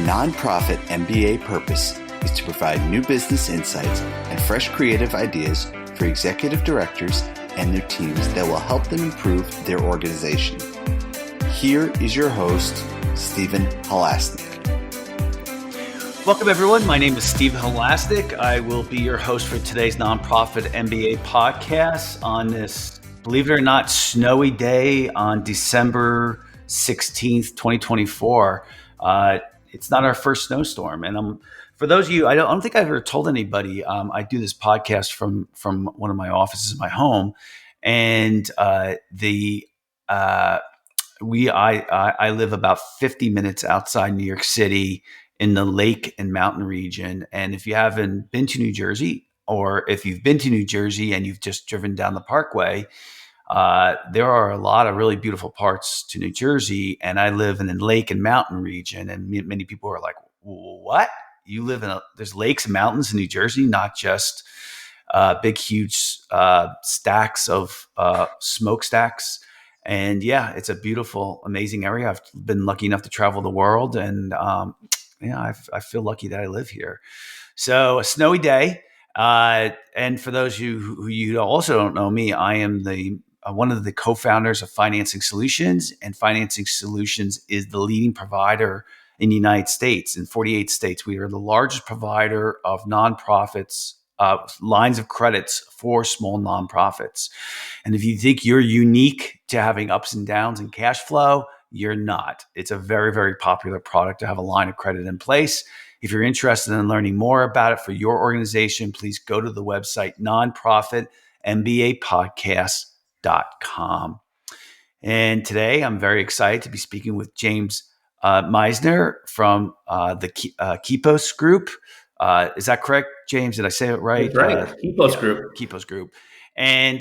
nonprofit MBA purpose is to provide new business insights and fresh creative ideas for executive directors and their teams that will help them improve their organization. Here is your host, Stephen Halasnik. Welcome, everyone. My name is Stephen Halasnik. I will be your host for today's Nonprofit MBA podcast on this, believe it or not, snowy day on December 16th, 2024. It's not our first snowstorm. And for those of you, I don't think I've ever told anybody, I do this podcast from one of my offices in my home. And I live about 50 minutes outside New York City in the lake and mountain region. And if you haven't been to New Jersey, or if you've been to New Jersey and you've just driven down the Parkway, there are a lot of really beautiful parts to New Jersey. And I live in the lake and mountain region. And many people are like, what? You live there's lakes and mountains in New Jersey, not just big, huge stacks of smokestacks. And yeah, it's a beautiful, amazing area. I've been lucky enough to travel the world, and I feel lucky that I live here. So a snowy day. And for those of you who also don't know me, I am one of the co-founders of Financing Solutions, and Financing Solutions is the leading provider in the United States. In 48 states, we are the largest provider of nonprofits, lines of credits for small nonprofits. And if you think you're unique to having ups and downs in cash flow, you're not. It's a very, very popular product to have a line of credit in place. If you're interested in learning more about it for your organization, please go to the website nonprofitmbapodcast.com. And today I'm very excited to be speaking with James Meisner from the Kipos Group. Is that correct, James? Did I say it right? That's right. Kipos Group. Kipos Group. And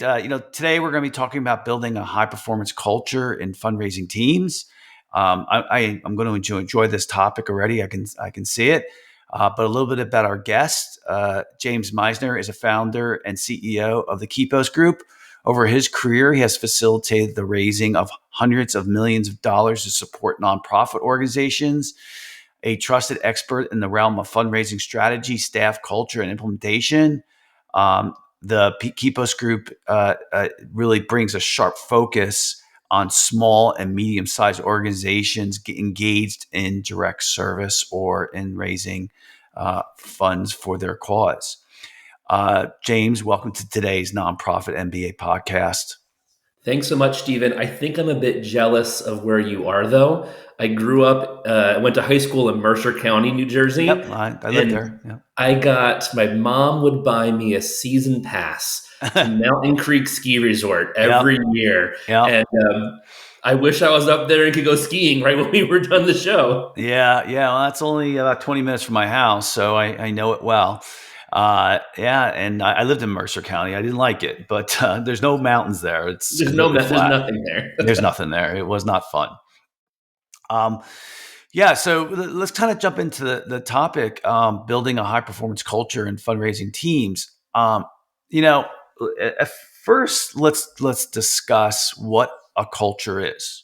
today we're going to be talking about building a high-performance culture in fundraising teams. I'm going to enjoy this topic already. I can see it. But a little bit about our guest. James Meisner is a founder and CEO of the Kipos Group. Over his career, he has facilitated the raising of hundreds of millions of dollars to support nonprofit organizations. A trusted expert in the realm of fundraising strategy, staff culture, and implementation. The Kipos Group really brings a sharp focus on small and medium-sized organizations engaged in direct service or in raising funds for their cause. James, welcome to today's Nonprofit MBA podcast. Thanks so much, Stephen. I think I'm a bit jealous of where you are, though. I grew up, I went to high school in Mercer County, New Jersey. Yep, I lived there. Yep. My mom would buy me a season pass to Mountain Creek Ski Resort every year. Yep. And I wish I was up there and could go skiing right when we were done the show. Yeah. Well, that's only about 20 minutes from my house, so I know it well. And I lived in Mercer County. I didn't like it, but there's no mountains there. There's nothing there. There's nothing there. It was not fun. So let's kind of jump into the topic, building a high performance culture in fundraising teams. At first, let's discuss what a culture is,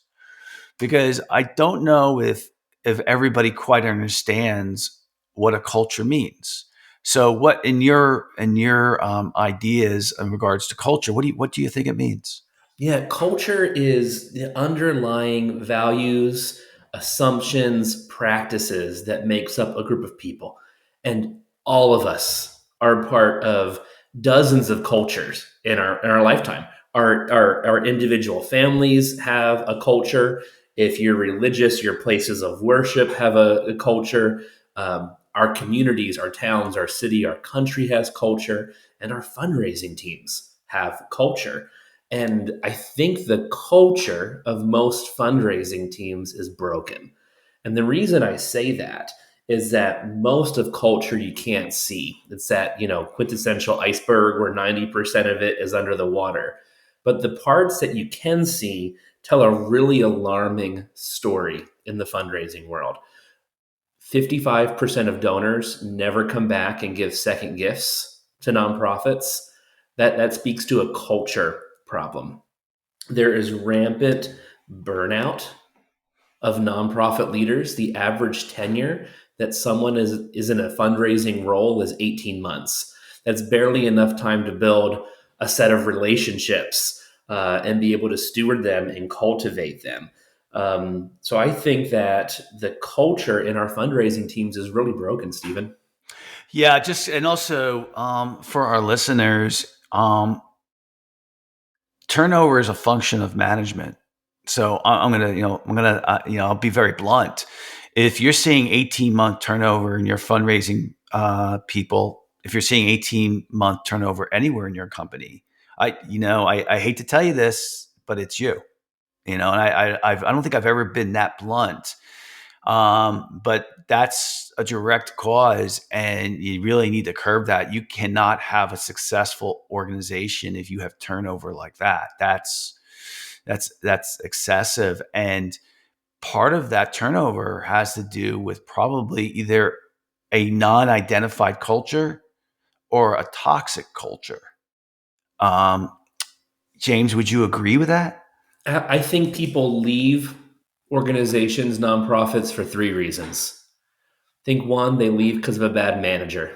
because I don't know if everybody quite understands what a culture means. So what in your ideas in regards to culture, what do you think it means? Yeah, culture is the underlying values, assumptions, practices that makes up a group of people. And all of us are part of dozens of cultures in our lifetime. Our individual families have a culture. If you're religious, your places of worship have a culture. Our communities, our towns, our city, our country has culture, and our fundraising teams have culture. And I think the culture of most fundraising teams is broken. And the reason I say that is that most of culture you can't see. It's that, quintessential iceberg where 90% of it is under the water. But the parts that you can see tell a really alarming story in the fundraising world. 55% of donors never come back and give second gifts to nonprofits. That speaks to a culture problem. There is rampant burnout of nonprofit leaders. The average tenure that someone is in a fundraising role is 18 months. That's barely enough time to build a set of relationships and be able to steward them and cultivate them. So I think that the culture in our fundraising teams is really broken, Stephen. Yeah, just and also for our listeners, turnover is a function of management. So I'm gonna, I'll be very blunt. If you're seeing 18-month turnover in your fundraising people, if you're seeing 18-month turnover anywhere in your company, I hate to tell you this, but it's you. And I don't think I've ever been that blunt. But that's a direct cause, and you really need to curb that. You cannot have a successful organization if you have turnover like that. That's excessive, and part of that turnover has to do with probably either a non-identified culture or a toxic culture. Um, James, would you agree with that? I think people leave organizations, nonprofits, for three reasons. I think one, they leave because of a bad manager.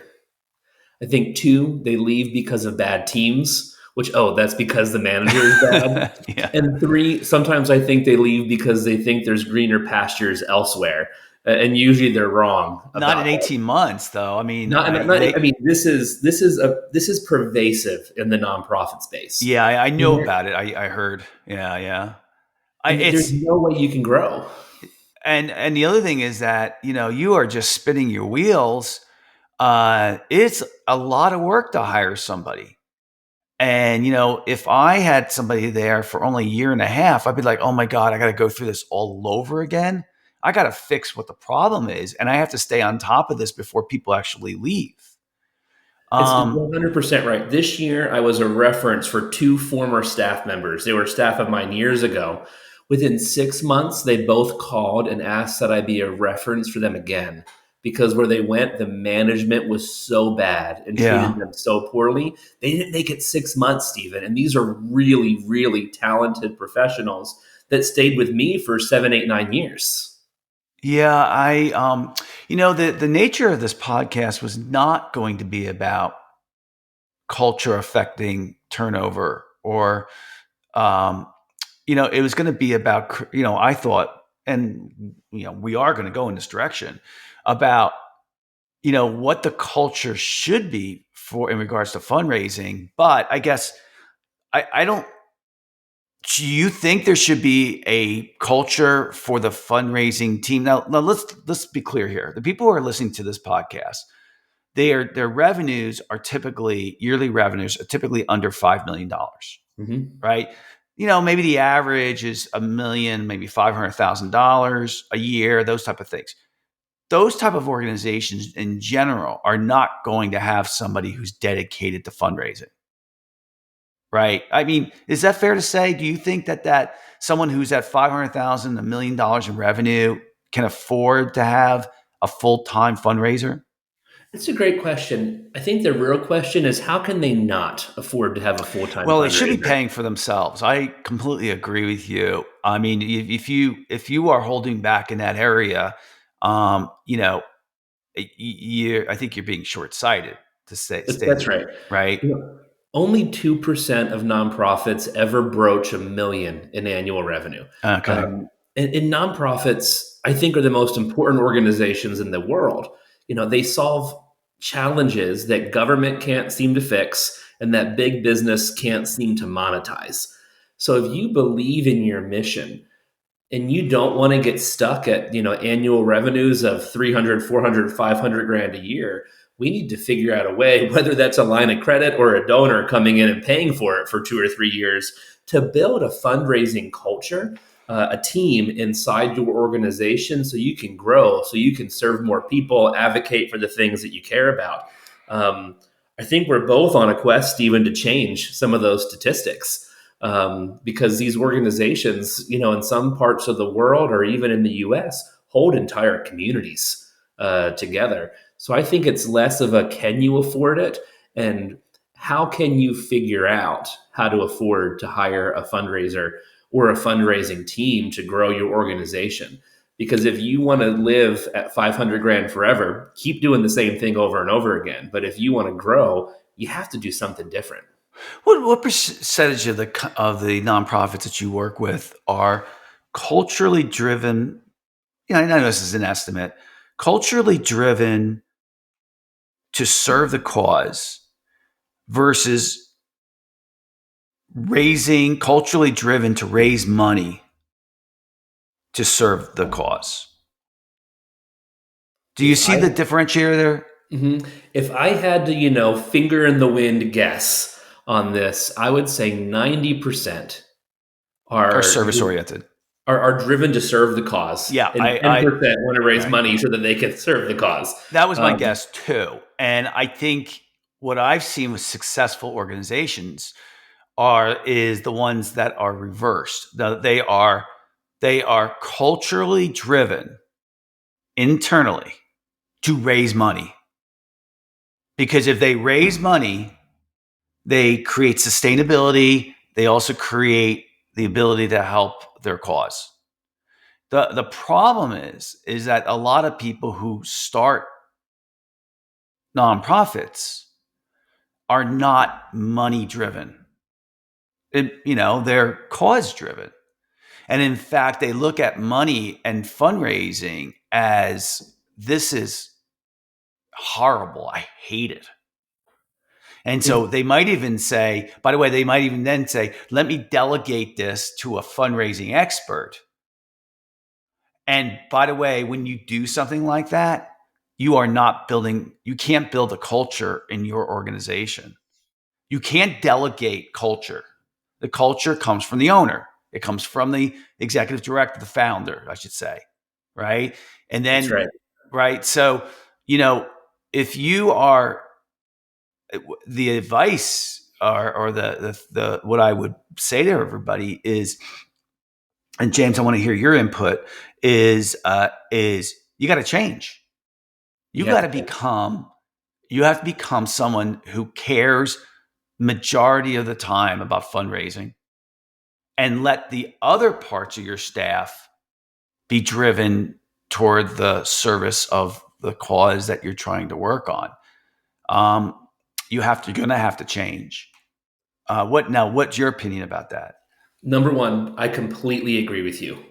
I think two, they leave because of bad teams, which, that's because the manager is bad. Yeah. And three, sometimes I think they leave because they think there's greener pastures elsewhere. And usually they're wrong Not about in that. 18 months, though. I mean, I mean, this is pervasive in the nonprofit space. yeah, I And, know about it. I heard. Yeah, yeah. there's It's no way you can grow. and the other thing is that you are just spinning your wheels. It's a lot of work to hire somebody, and if I had somebody there for only a year and a half, I'd be like, oh my god, I got to go through this all over again. I got to fix what the problem is, and I have to stay on top of this before people actually leave. It's Um, 100% right. This year, I was a reference for two former staff members. They were staff of mine years ago. Within 6 months, they both called and asked that I be a reference for them again because where they went, the management was so bad and treated yeah. them so poorly. They didn't make it 6 months, Stephen. And these are really, really talented professionals that stayed with me for 7, 8, 9 years. Yeah, the nature of this podcast was not going to be about culture affecting turnover or um it was going to be about I thought, and we are going to go in this direction about what the culture should be for in regards to fundraising. But I guess I don't do you think there should be a culture for the fundraising team? Now let's be clear here. The people who are listening to this podcast, their revenues are typically yearly revenues are typically under $5 million, Mm-hmm. right? Maybe the average is a million, maybe $500,000 a year, those type of things. Those type of organizations in general are not going to have somebody who's dedicated to fundraising. Right. I mean, is that fair to say? Do you think that someone who's at 500,000, $1 million in revenue can afford to have a full-time fundraiser? It's a great question. I think the real question is how can they not afford to have a full-time Well, they should be fundraiser? paying for themselves. I completely agree with you. I mean, if you are holding back in that area, um, you know, I think you're being short-sighted to state That's the right. right. You know, only 2% of nonprofits ever broach 1 million in annual revenue. Okay. And nonprofits, I think, are the most important organizations in the world. They solve challenges that government can't seem to fix and that big business can't seem to monetize. So if you believe in your mission, and you don't want to get stuck at annual revenues of 300, 400, 500 grand a year, we need to figure out a way, whether that's a line of credit or a donor coming in and paying for it for 2 or 3 years, to build a fundraising culture, a team inside your organization so you can grow, so you can serve more people, advocate for the things that you care about. I think we're both on a quest, Stephen, to change some of those statistics, because these organizations, in some parts of the world or even in the US, hold entire communities together. So I think it's less of a can you afford it and how can you figure out how to afford to hire a fundraiser or a fundraising team to grow your organization. Because if you want to live at 500 grand forever, keep doing the same thing over and over again. But if you want to grow, you have to do something different. What percentage of the nonprofits that you work with are culturally driven? Yeah, I know this is an estimate. Culturally driven to serve the cause versus culturally driven to raise money to serve the cause. Do you see the differentiator there? Mm-hmm. If I had to, finger in the wind guess on this, I would say 90% Or are service oriented? are driven to serve the cause, Yeah, and 10% want to raise right. money so that they can serve the cause. That was my guess too. And I think what I've seen with successful organizations is the ones that are reversed. They are culturally driven internally to raise money. Because if they raise money, they create sustainability. They also create the ability to help their cause. The problem is that a lot of people who start nonprofits are not money driven. They're cause driven. And in fact, they look at money and fundraising as, this is horrible. I hate it. And so they might even say, by the way, they might even then say, let me delegate this to a fundraising expert. And by the way, when you do something like that, you can't build a culture in your organization. You can't delegate culture. The culture comes from the owner. It comes from the executive director, the founder, I should say. Right. And then, That's right. Right. So, if you are, the advice or the what I would say to everybody is, and James, I want to hear your input, is you got to change. You have to become someone who cares majority of the time about fundraising, and let the other parts of your staff be driven toward the service of the cause that you're trying to work on. You're going to have to change. What's your opinion about that? Number one, I completely agree with you.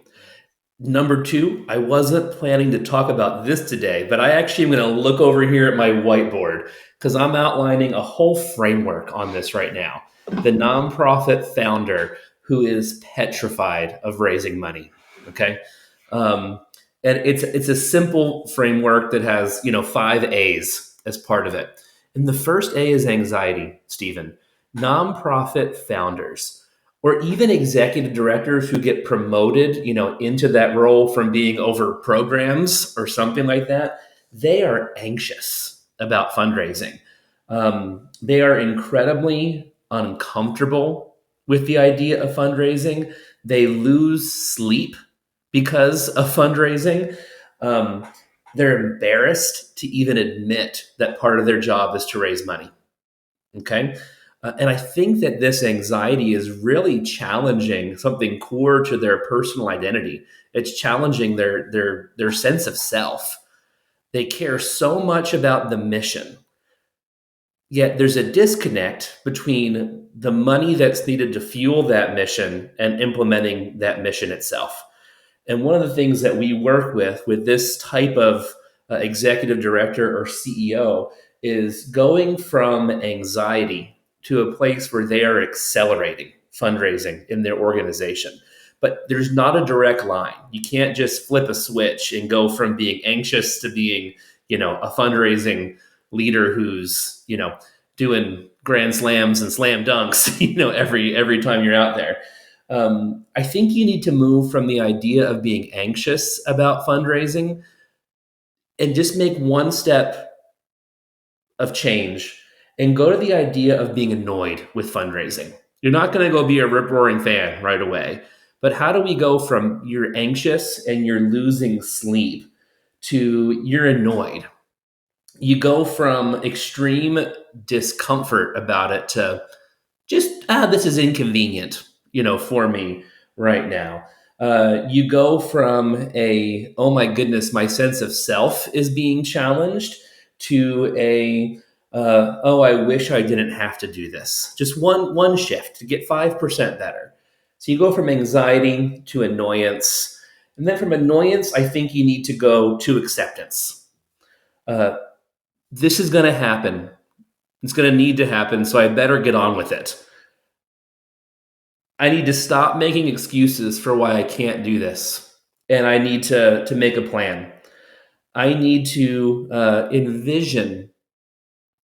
Number two, I wasn't planning to talk about this today, but I actually am going to look over here at my whiteboard because I'm outlining a whole framework on this right now. The nonprofit founder who is petrified of raising money. Okay. And it's a simple framework that has, 5 A's as part of it. And the first A is anxiety, Stephen. Nonprofit founders or even executive directors who get promoted, into that role from being over programs or something like that, they are anxious about fundraising. They are incredibly uncomfortable with the idea of fundraising. They lose sleep because of fundraising. They're embarrassed to even admit that part of their job is to raise money. Okay. And I think that this anxiety is really challenging something core to their personal identity. It's challenging their sense of self. They care so much about the mission, yet there's a disconnect between the money that's needed to fuel that mission and implementing that mission itself. And one of the things that we work with this type of executive director or CEO is going from anxiety to a place where they are accelerating fundraising in their organization. But there's not a direct line. You can't just flip a switch and go from being anxious to being, a fundraising leader who's, doing grand slams and slam dunks, every time you're out there. I think you need to move from the idea of being anxious about fundraising and just make one step of change and go to the idea of being annoyed with fundraising. You're not going to go be a rip roaring fan right away. But how do we go from you're anxious and you're losing sleep to you're annoyed? You go from extreme discomfort about it to just, this is inconvenient, for me right now. You go from oh my goodness, my sense of self is being challenged, to oh, I wish I didn't have to do this. Just one shift to get 5% better. So you go from anxiety to annoyance. And then from annoyance, I think you need to go to acceptance. Uh, this is going to happen. It's going to need to happen. So I better get on with it. I need to stop making excuses for why I can't do this. And I need to make a plan. I need to envision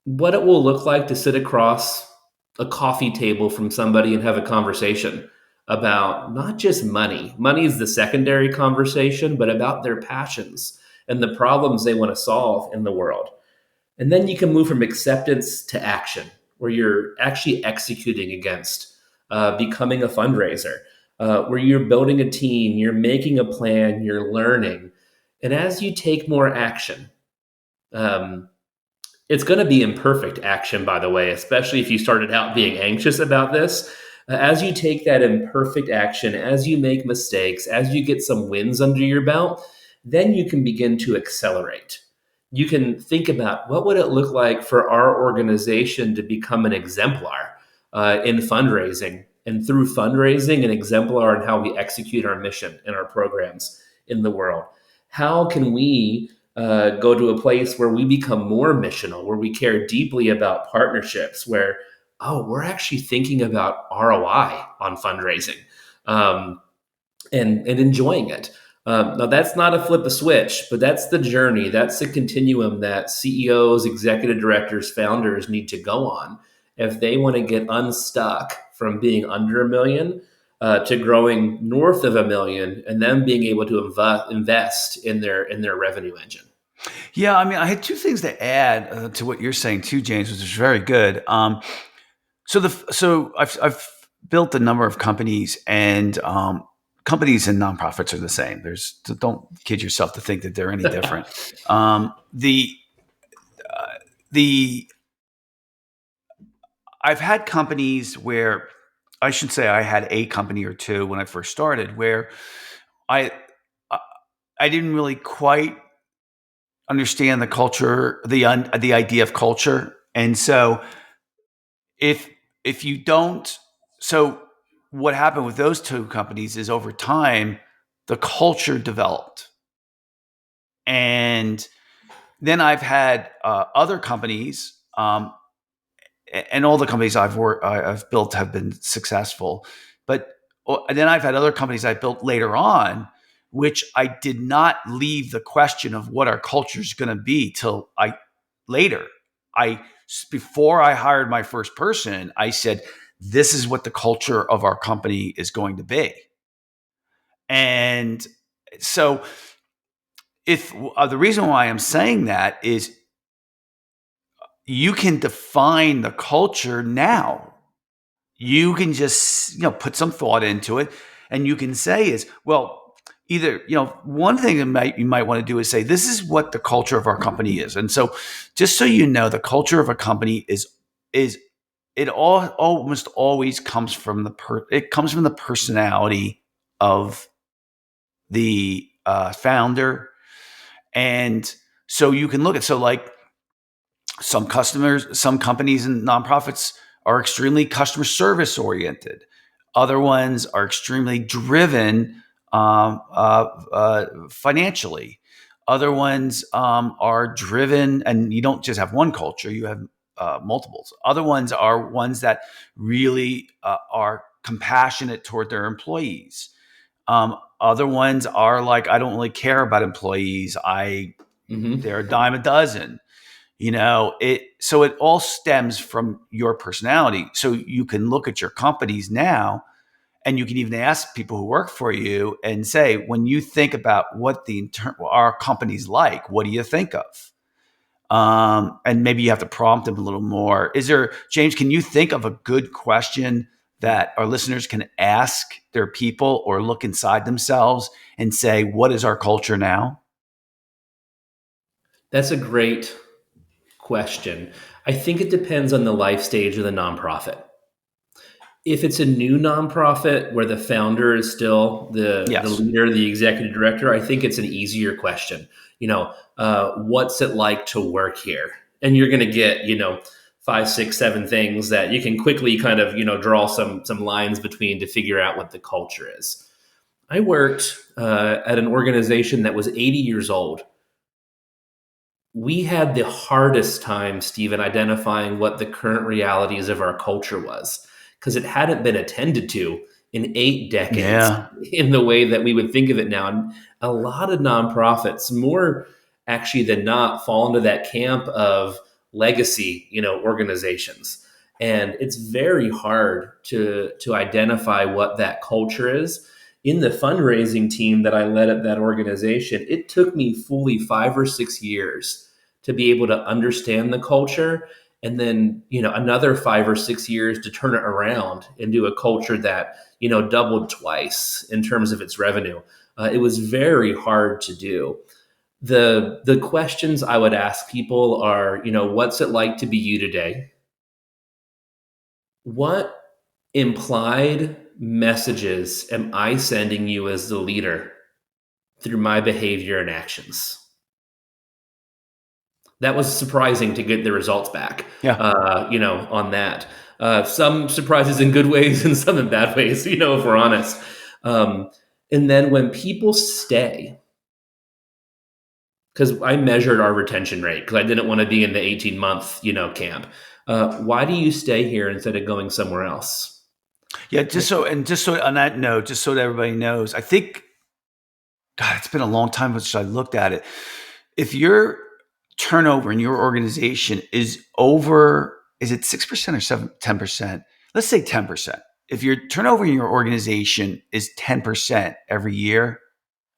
what it will look like to sit across a coffee table from somebody and have a conversation about not just money. Money is the secondary conversation, but about their passions and the problems they want to solve in the world. And then you can move from acceptance to action, where you're actually executing against becoming a fundraiser, where you're building a team, you're making a plan, you're learning. And as you take more action, um, it's going to be imperfect action, by the way, especially if you started out being anxious about this. As you take that imperfect action, as you make mistakes, as you get some wins under your belt, then you can begin to accelerate. You can think about what would it look like for our organization to become an exemplar in fundraising, and through fundraising, an exemplar in how we execute our mission and our programs in the world. How can we go to a place where we become more missional, where we care deeply about partnerships, where, oh, we're actually thinking about ROI on fundraising, um, and enjoying it. Now, that's not a flip a switch, but that's the journey. That's the continuum that CEOs, executive directors, founders need to go on if they want to get unstuck from being under a million to growing north of a million, and then being able to invest in their revenue engine. Yeah, I mean, I had two things to add to what you're saying too, James, which is very good. So I've built a number of companies, and companies and nonprofits are the same. Don't kid yourself to think that they're any different. The I've had companies where, I should say, I had a company or two when I first started where I I didn't really quite understand the culture, the idea of culture, and so if you don't, so what happened with those two companies is over time the culture developed, and then I've had other companies, and all the companies I've built have been successful, but then I've had other companies I built later on, which I did not leave the question of what our culture is going to be till later. I Before I hired my first person, I said, this is what the culture of our company is going to be. And so if the reason why I'm saying that is you can define the culture now. You can just, put some thought into it, and you can say is, well, either, one thing that you might want to do is say, this is what the culture of our company is. And so just so you know, the culture of a company is it almost always comes from it comes from the personality of the founder. And so you can look at, so like, some companies and nonprofits are extremely customer service oriented. Other ones are extremely driven financially. Other ones are driven, and you don't just have one culture, you have multiples. Other ones are ones that really are compassionate toward their employees. Other ones are like, I don't really care about employees. They're a dime a dozen. So it all stems from your personality. So you can look at your companies now, and you can even ask people who work for you and say, when you think about what our company's like, what do you think of? And maybe you have to prompt them a little more. James, can you think of a good question that our listeners can ask their people, or look inside themselves and say, what is our culture now? That's a great question. I think it depends on the life stage of the nonprofit. If it's a new nonprofit where the founder is still the Yes. leader, the executive director, I think it's an easier question. What's it like to work here? And you're going to get, five, six, seven things that you can quickly kind of, draw some lines between to figure out what the culture is. I worked at an organization that was 80 years old. We had the hardest time, Stephen, identifying what the current realities of our culture was because it hadn't been attended to in 8 decades Yeah. in the way that we would think of it now. And a lot of nonprofits, more actually than not, fall into that camp of legacy, organizations. And it's very hard to identify what that culture is. In the fundraising team that I led at that organization, it took me fully 5 or 6 years to be able to understand the culture, and then another 5 or 6 years to turn it around into a culture that doubled twice in terms of its revenue. It was very hard to do. The questions I would ask people are, what's it like to be you today? What implied messages am I sending you as the leader through my behavior and actions? That was surprising to get the results back, Yeah. on that. Some surprises in good ways and some in bad ways, if we're honest. And then when people stay, because I measured our retention rate because I didn't want to be in the 18-month, camp. Why do you stay here instead of going somewhere else? Yeah. Just so on that note, just so that everybody knows, I think, God, it's been a long time since I looked at it. If your turnover in your organization is it 6% or 10%? Let's say 10%. If your turnover in your organization is 10% every year,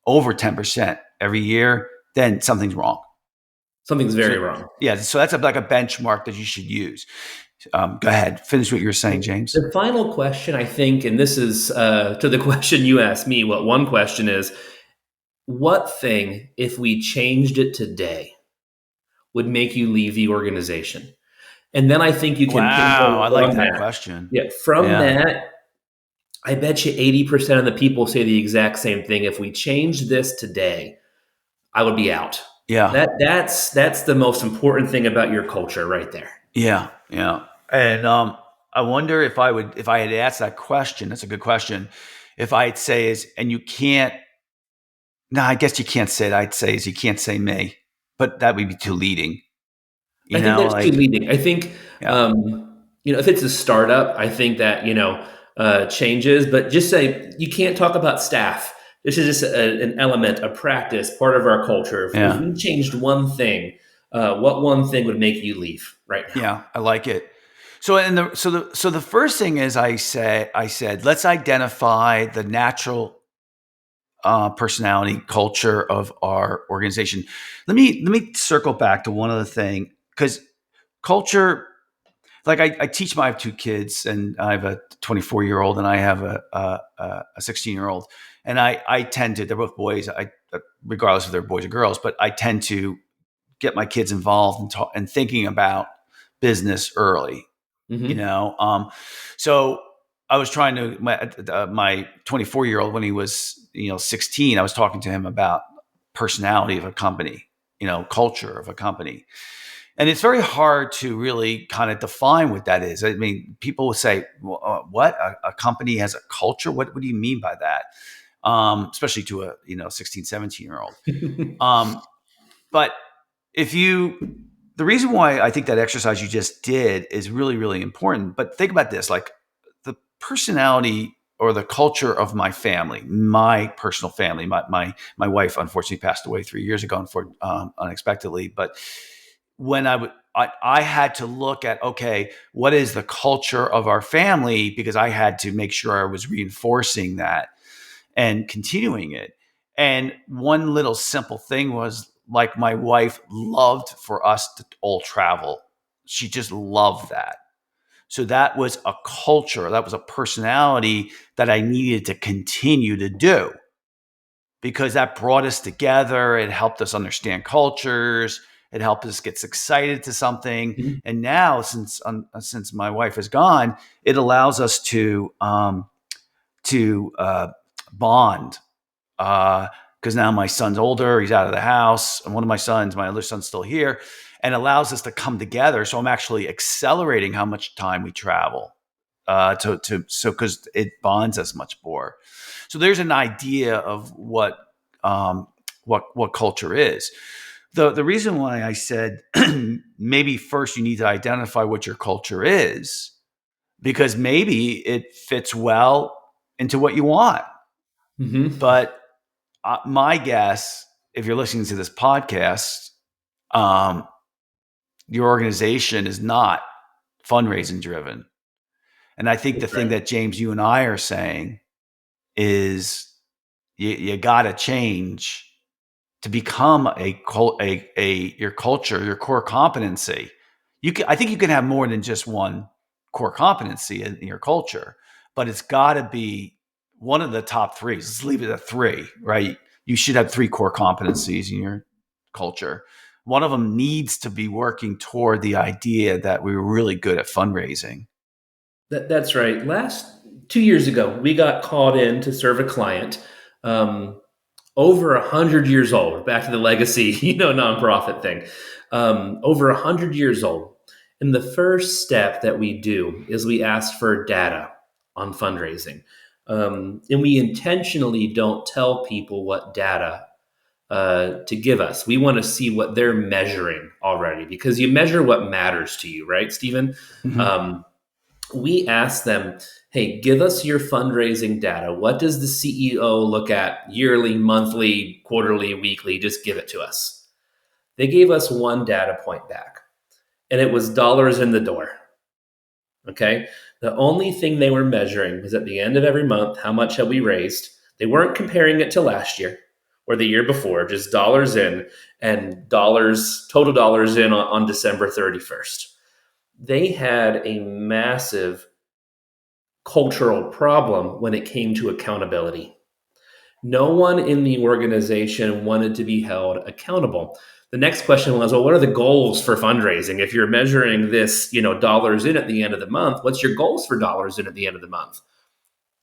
over 10% every year, then something's wrong. Something's very So, wrong. yeah. So that's like a benchmark that you should use. Go ahead. Finish what you were saying, James. The final question, I think, and this is to the question you asked me, what one question is, what thing, if we changed it today, would make you leave the organization? And then I think you can Wow. pinpoint I like from that that. question. Yeah, from Yeah. that, I bet you 80% of the people say the exact same thing. If we changed this today, I would be out. Yeah. That's the most important thing about your culture right there. Yeah. Yeah. And I wonder if I had asked that question, that's a good question. If I'd say and you can't, no, I guess you can't say it. I'd say you can't say me, but that would be too leading. I think that's too Like, leading. I think, yeah. if it's a startup, I think that, changes, but just say you can't talk about staff. This is just an element, a practice, part of our culture. If Yeah. we changed one thing, what one thing would make you leave right now? Yeah. I like it. So, the first thing is I said, let's identify the natural personality culture of our organization. Let me circle back to one other thing, because culture, like I have two kids, and I have a 24-year-old and I have a 16-year-old, and I tend to, they're both boys, regardless if they're boys or girls, but I tend to get my kids involved and thinking about business early. Hmm. So I was trying to, my 24-year-old, when he was 16, I was talking to him about personality of a company, culture of a company. And it's very hard to really kind of define what that is. I mean, people will say, well, what, a company has a culture? What do you mean by that? Especially to a 16, 17-year-old. But the reason why I think that exercise you just did is really, really important. But think about this, like the personality or the culture of my family, my personal family. My wife unfortunately passed away 3 years ago, unexpectedly. But when I had to look at, okay, what is the culture of our family? Because I had to make sure I was reinforcing that and continuing it. And one little simple thing was, like, my wife loved for us to all travel. She just loved that. So that was a culture, that was a personality that I needed to continue to do, because that brought us together. It helped us understand cultures. It helps us get excited to something. Mhm. And now, since my wife is gone, it allows us to bond. Because now my son's older, he's out of the house, and one of my other son's still here, and allows us to come together. So I'm actually accelerating how much time we travel, because it bonds us much more. So there's an idea of what culture is. The reason why I said maybe first you need to identify what your culture is, because maybe it fits well into what you want. Mhm. But my guess, if you're listening to this podcast, um, your organization is not fundraising driven. And I think the That's thing right. that James, you and I are saying is you got to change to become your culture, your core competency. I think you can have more than just one core competency in your culture, but it's got to be one of the top three. Let's leave it at three, right? You should have three core competencies in your culture. One of them needs to be working toward the idea that we were really good at fundraising. That's right. 2 years ago, we got called in to serve a client, over 100 years old. We're back to the legacy, nonprofit thing. Over 100 years old. And the first step that we do is we ask for data on fundraising. And we intentionally don't tell people what data to give us. We want to see what they're measuring already, because you measure what matters to you, right, Stephen? Mm-hmm. Um, we asked them, hey, give us your fundraising data. What does the CEO look at yearly, monthly, quarterly, weekly? Just give it to us. They gave us one data point back, and it was dollars in the door. Okay. The only thing they were measuring was at the end of every month, how much have we raised? They weren't comparing it to last year or the year before, just dollars in, and total dollars in on December 31st. They had a massive cultural problem when it came to accountability. No one in the organization wanted to be held accountable. The next question was, well, what are the goals for fundraising? If you're measuring this, dollars in at the end of the month, what's your goals for dollars in at the end of the month?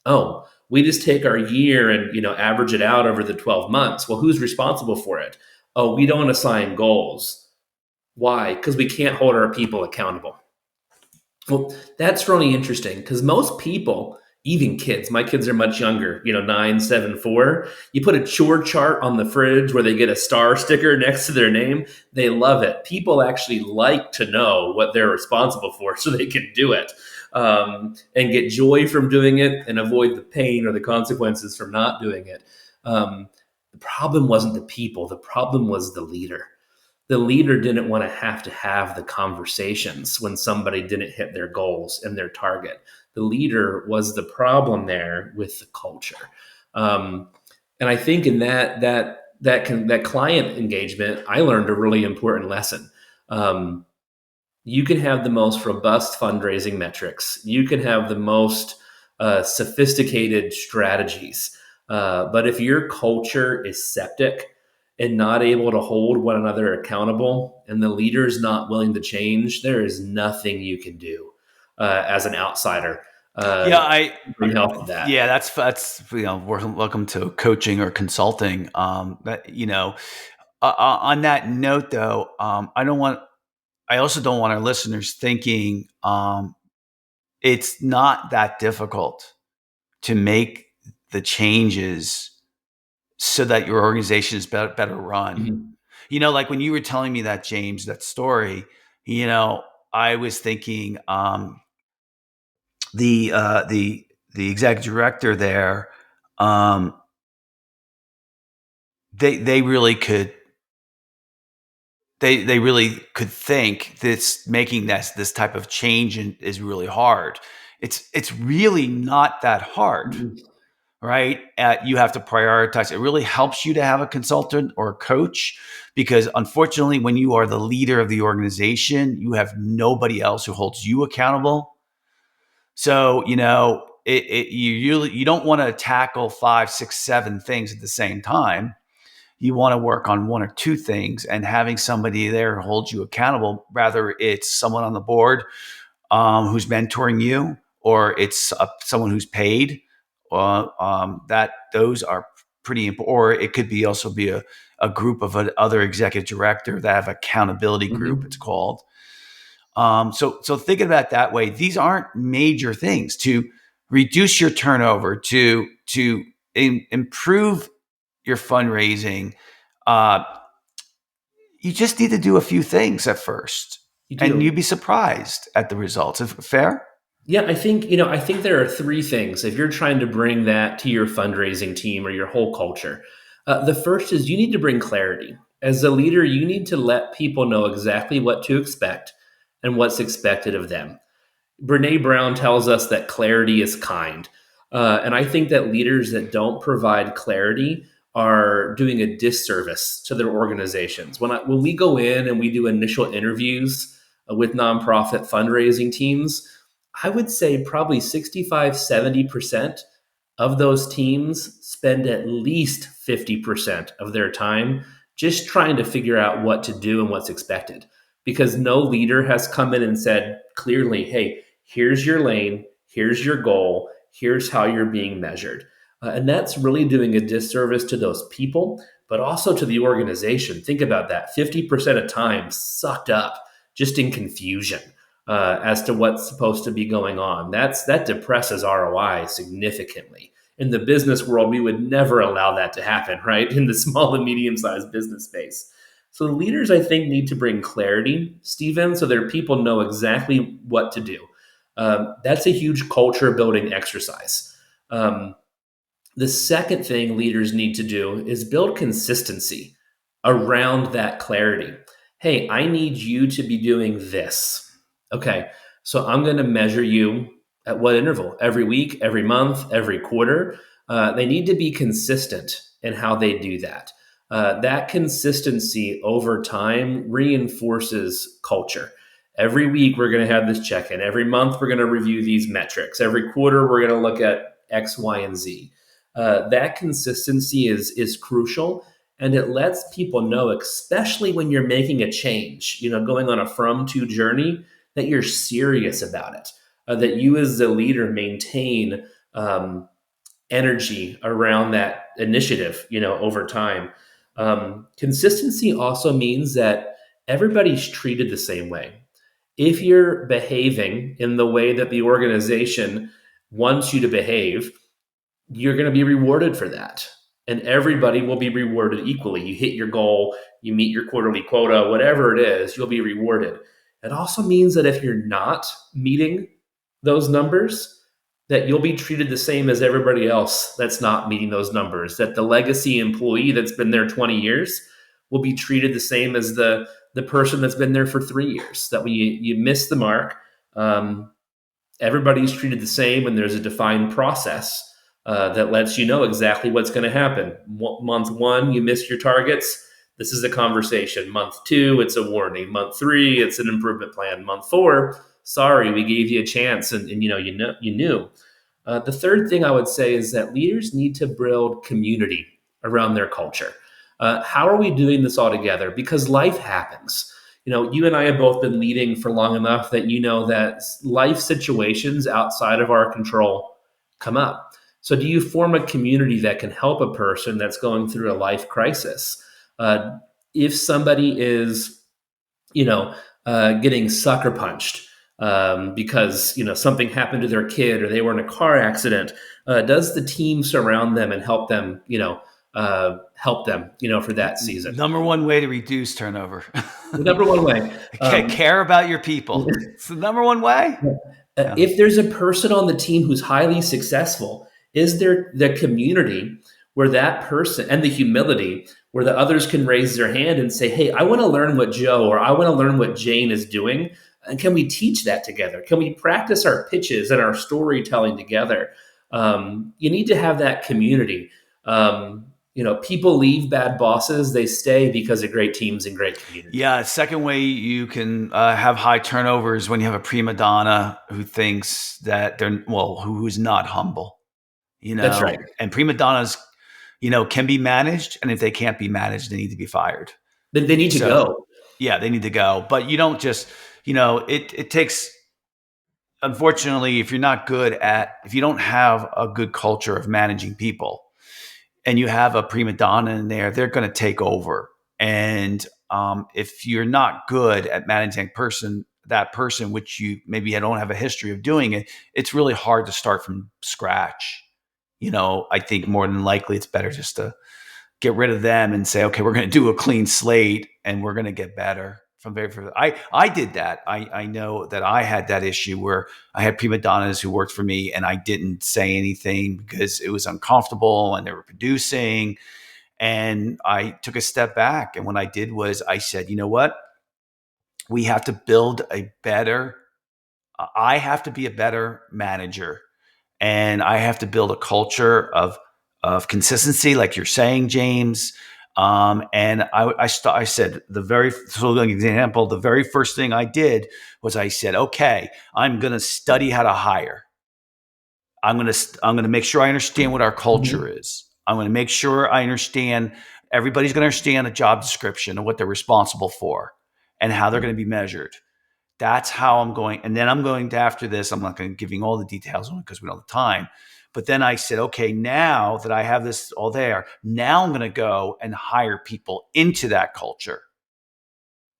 Oh, we just take our year and, average it out over the 12 months. Well, who's responsible for it? Oh, we don't assign goals. Why? Because we can't hold our people accountable. Well, that's really interesting, because most people, even kids, my kids are much younger, 9, 7, 4. You put a chore chart on the fridge where they get a star sticker next to their name. They love it. People actually like to know what they're responsible for so they can do it, and get joy from doing it and avoid the pain or the consequences from not doing it. The problem wasn't the people, the problem was the leader. The leader didn't want to have the conversations when somebody didn't hit their goals and their target. The leader was the problem there with the culture. Um, and I think in that client engagement, I learned a really important lesson. Um, you can have the most robust fundraising metrics. You can have the most sophisticated strategies. But if your culture is septic and not able to hold one another accountable, and the leader's not willing to change, there is nothing you can do as an outsider Yeah, to bring help to that. yeah, that's welcome to coaching or consulting. On that note, though, I also don't want our listeners thinking it's not that difficult to make the changes so that your organization is better run. Mhm. Like when you were telling me that, James, that story, I was thinking the executive director there, um, they really could they really could think this making this type of change is really hard. It's really not that hard, Mhm. right? You have to prioritize. It really helps you to have a consultant or a coach, because unfortunately, when you are the leader of the organization, you have nobody else who holds you accountable. So you don't want to tackle 5, 6, 7 things at the same time. you want to work on one or two things, and having somebody there hold you accountable, rather it's someone on the board who's mentoring you, or it's someone who's paid. That those are pretty important. Or it could be also be a group of other executive director that have accountability group. It's called. So thinking about it that way, these aren't major things to reduce your turnover, to improve your fundraising. Uh, you just need to do a few things at first, You and do. you'd be surprised at the results. Fair? Yeah, I think there are three things if you're trying to bring that to your fundraising team or your whole culture. The first is you need to bring clarity. As a leader, you need to let people know exactly what to expect and what's expected of them. Brene Brown tells us that clarity is kind. And I think that leaders that don't provide clarity are doing a disservice to their organizations. When we go in and we do initial interviews with nonprofit fundraising teams, I would say probably 65, 70% of those teams spend at least 50% of their time just trying to figure out what to do and what's expected. Because no leader has come in and said clearly, hey, here's your lane, here's your goal, here's how you're being measured. And that's really doing a disservice to those people, but also to the organization. Think about that 50% of time sucked up just in confusion as to what's supposed to be going on. That depresses ROI significantly. In the business world, we would never allow that to happen, right? In the small and medium-sized business space. So leaders, I think, need to bring clarity, Stephen, so their people know exactly what to do. That's a huge culture building exercise. Um, the second thing leaders need to do is build consistency around that clarity. Hey, I need you to be doing this. Okay, so I'm going to measure you at what interval? Every week, every month, every quarter. They need to be consistent in how they do that. That consistency over time reinforces culture. Every week, we're going to have this check in. Every month, we're going to review these metrics. Every quarter, we're going to look at X, Y, and Z. That consistency is crucial, and it lets people know, especially when you're making a change, going on a from to journey, that you're serious about it. That you as the leader maintain energy around that initiative, over time. Consistency also means that everybody's treated the same way. If you're behaving in the way that the organization wants you to behave, you're going to be rewarded for that. And everybody will be rewarded equally. You hit your goal, you meet your quarterly quota, whatever it is, you'll be rewarded. It also means that if you're not meeting those numbers, that you'll be treated the same as everybody else that's not meeting those numbers. That the legacy employee that's been there 20 years will be treated the same as the person that's been there for 3 years. That when you miss the mark, everybody's treated the same, and there's a defined process that lets you know exactly what's going to happen. Month one, you missed your targets. This is a conversation. Month two, it's a warning. Month three, it's an improvement plan. Month four, sorry, we gave you a chance, and you knew. The third thing I would say is that leaders need to build community around their culture. How are we doing this all together? Because life happens. You and I have both been leading for long enough that that life situations outside of our control come up. So do you form a community that can help a person that's going through a life crisis? If somebody is, getting sucker punched because, something happened to their kid or they were in a car accident, does the team surround them and help them, for that season? Number one way to reduce turnover. The number one way. Care about your people. It's the number one way. If there's a person on the team who's highly successful, is there the community where that person, and the humility where the others can raise their hand and say, hey, I want to learn what Joe or I want to learn what Jane is doing. And can we teach that together? Can we practice our pitches and our storytelling together? You need to have that community. People leave bad bosses. They stay because of great teams and great community. Yeah. Second way you can have high turnover is when you have a prima donna who thinks that who's not humble, That's right. And prima donnas can be managed. And if they can't be managed, they need to be fired. Then they need to So go. yeah, they need to go. But you don't just, it takes, unfortunately, if you don't have a good culture of managing people and you have a prima donna in there, they're going to take over. And if you're not good at managing that person, which you maybe don't have a history of doing it, it's really hard to start from scratch. I think more than likely it's better just to get rid of them and say, okay, we're going to do a clean slate and we're going to get better from very first. I did that. I know that I had that issue where I had prima donnas who worked for me and I didn't say anything because it was uncomfortable and they were producing. And I took a step back. And what I did was I said, you know what? We have to build I have to be a better manager, and I have to build a culture of consistency, like you're saying, James. And I said so an example, the very first thing I did was I said, okay, I'm going to study how to hire. I'm going to make sure I understand what our culture is. I'm going to make sure I understand, everybody's going to understand the job description and what they're responsible for and how they're going to be measured. That's how I'm going. And then I'm going to, after this, I'm not going to giving all the details on it because we don't have time. But then I said, okay, now that I have this all there, now I'm going to go and hire people into that culture.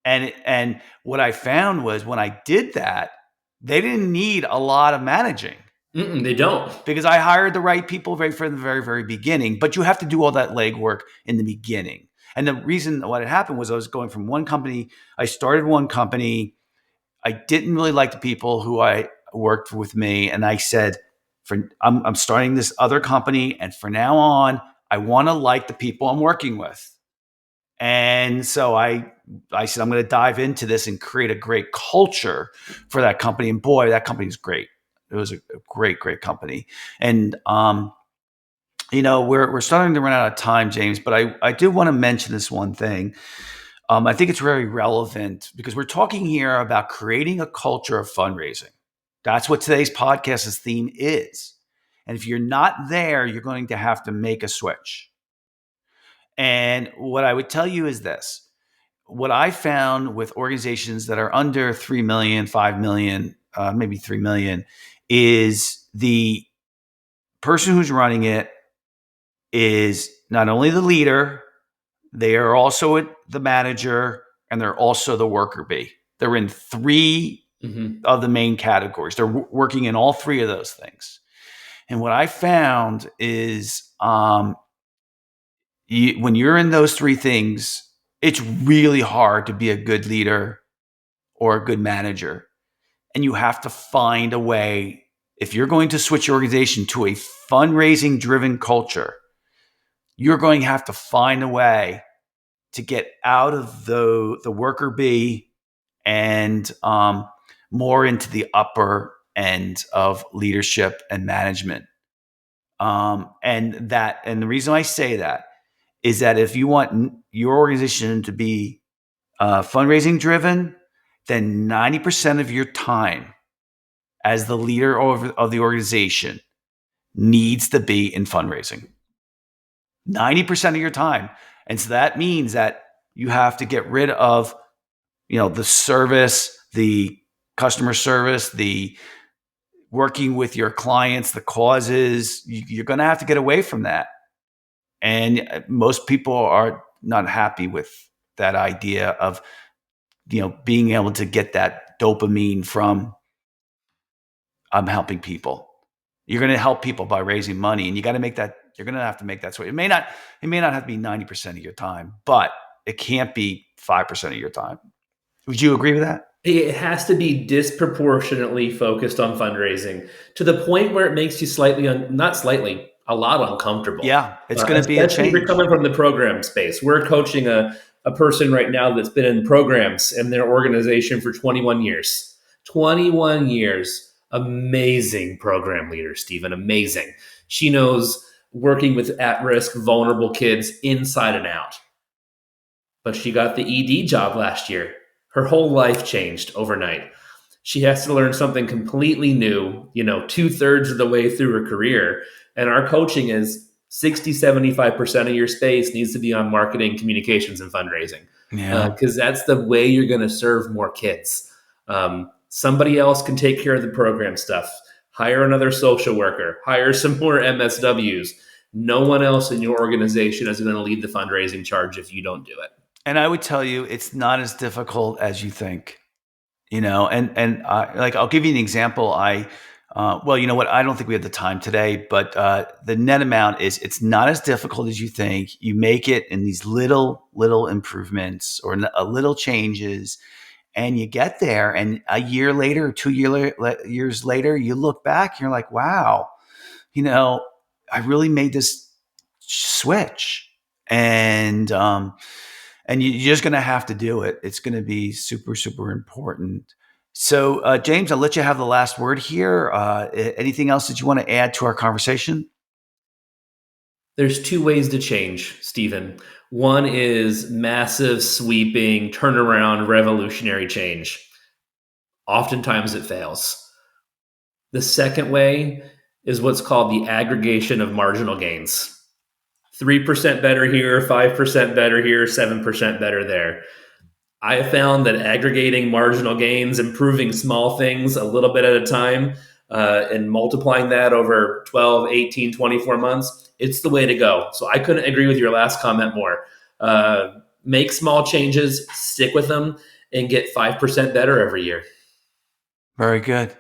And what I found was when I did that, they didn't need a lot of managing. They don't. Because I hired the right people from the very, very beginning. But you have to do all that legwork in the beginning. And the reason what had happened was I was going from one company. I started one company. I didn't really like the people who I worked with me. And I said, I'm starting this other company. And from now on, I want to like the people I'm working with. And so I said, I'm going to dive into this and create a great culture for that company. And boy, that company is great. It was a great, great company. And, we're starting to run out of time, James, but I do want to mention this one thing. I think it's very relevant because we're talking here about creating a culture of fundraising. That's what today's podcast's theme is. And if you're not there, you're going to have to make a switch. And what I would tell you is this. What I found with organizations that are under 3 million, 5 million, maybe 3 million, is the person who's running it is not only the leader, they are also the manager, and they're also the worker bee. They're in three of the main categories. They're working in all three of those things. And what I found is when you're in those three things, it's really hard to be a good leader or a good manager. And you have to find a way, if you're going to switch your organization to a fundraising driven culture, you're going to have to find a way to get out of the worker bee and more into the upper end of leadership and management. And the reason I say that is that if you want your organization to be fundraising driven, then 90% of your time as the leader of the organization needs to be in fundraising. 90% of your time. And so that means that you have to get rid of, the service, the customer service, the working with your clients, the causes. You're going to have to get away from that. And most people are not happy with that idea of, being able to get that dopamine from I'm helping people. You're going to help people by raising money, and you got to make that. You're going to have to make that switch. It may not have to be 90% of your time, but it can't be 5% of your time. Would you agree with that? It has to be disproportionately focused on fundraising to the point where it makes you a lot uncomfortable. Yeah, it's going to be a change. Especially if you're coming from the program space. We're coaching a person right now that's been in programs in their organization for 21 years. 21 years. Amazing program leader, Stephen. Amazing. She knows working with at-risk, vulnerable kids inside and out. But she got the ED job last year. Her whole life changed overnight. She has to learn something completely new, 2/3 of the way through her career. And our coaching is 60-75% of your space needs to be on marketing, communications, and fundraising, because that's the way you're going to serve more kids. Somebody else can take care of the program stuff. Hire another social worker, hire some more MSWs. No one else in your organization is going to lead the fundraising charge if you don't do it. And I would tell you, it's not as difficult as you think, and like, I'll give you an example. Well, you know what? I don't think we have the time today, but the net amount is, it's not as difficult as you think. You make it in these little improvements or little changes, and you get there. And a year later, 2 years later, you look back and you're like, wow, I really made this switch. And you're just going to have to do it. It's going to be super, super important. So, James, I'll let you have the last word here. Anything else that you want to add to our conversation? There's two ways to change, Stephen. One is massive, sweeping, turnaround, revolutionary change. Oftentimes it fails. The second way is what's called the aggregation of marginal gains. 3% better here, 5% better here, 7% better there. I have found that aggregating marginal gains, improving small things a little bit at a time, and multiplying that over 12, 18, 24 months, it's the way to go. So I couldn't agree with your last comment more. Make small changes, stick with them, and get 5% better every year. Very good.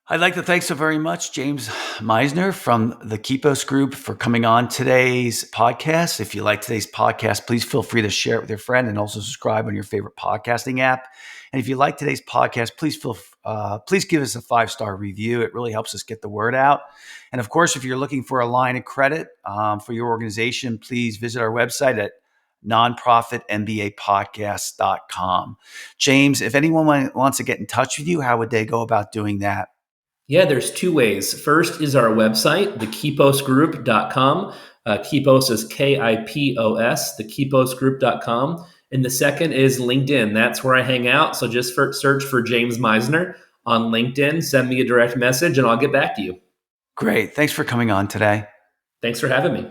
I'd like to thank so very much James Meisner from the Kipos Group for coming on today's podcast. If you like today's podcast, please feel free to share it with your friend and also subscribe on your favorite podcasting app. And if you like today's podcast, please give us a 5-star review. It really helps us get the word out. And of course, if you're looking for a line of credit for your organization, please visit our website at nonprofitmbapodcast.com. James, if anyone wants to get in touch with you, how would they go about doing that? Yeah, there's two ways. First is our website, thekiposgroup.com. Kipos is Kipos, thekiposgroup.com. And the second is LinkedIn. That's where I hang out. So just search for James Meisner on LinkedIn. Send me a direct message and I'll get back to you. Great. Thanks for coming on today. Thanks for having me.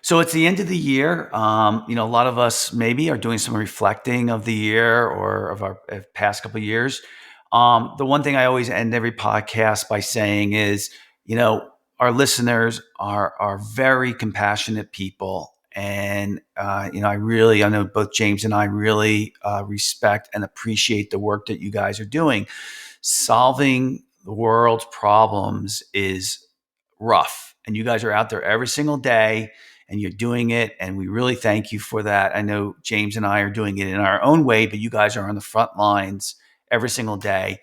So it's the end of the year. A lot of us maybe are doing some reflecting of the year or of our past couple of years. The one thing I always end every podcast by saying is, our listeners are very compassionate people. And, I know both James and I really respect and appreciate the work that you guys are doing. Solving the world's problems is rough. And you guys are out there every single day and you're doing it. And we really thank you for that. I know James and I are doing it in our own way, but you guys are on the front lines every single day.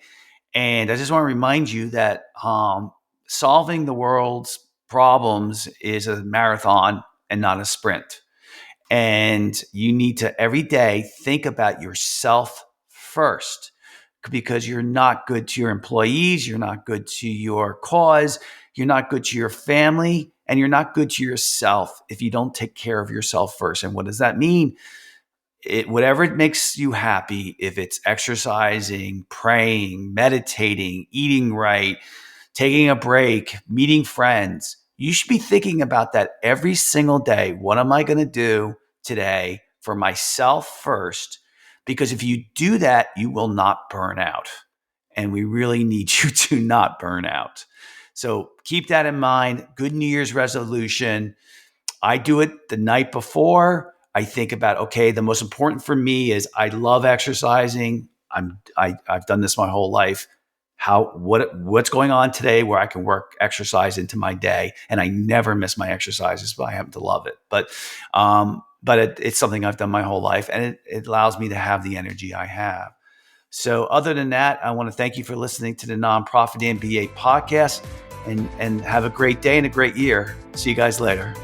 And I just want to remind you that solving the world's problems is a marathon and not a sprint. And you need to every day think about yourself first, because you're not good to your employees, you're not good to your cause, you're not good to your family, and you're not good to yourself if you don't take care of yourself first. And what does that mean? Whatever it makes you happy, if it's exercising, praying, meditating, eating right, taking a break, meeting friends, you should be thinking about that every single day. What am I going to do today for myself first? Because if you do that, you will not burn out. And we really need you to not burn out. So keep that in mind. Good New Year's resolution. I do it the night before. I think about, okay, the most important for me is I love exercising. I've done this my whole life. What's going on today where I can work exercise into my day? And I never miss my exercises, but I happen to love it. But it's something I've done my whole life, and it allows me to have the energy I have. So other than that, I want to thank you for listening to the Nonprofit MBA podcast, and have a great day and a great year. See you guys later.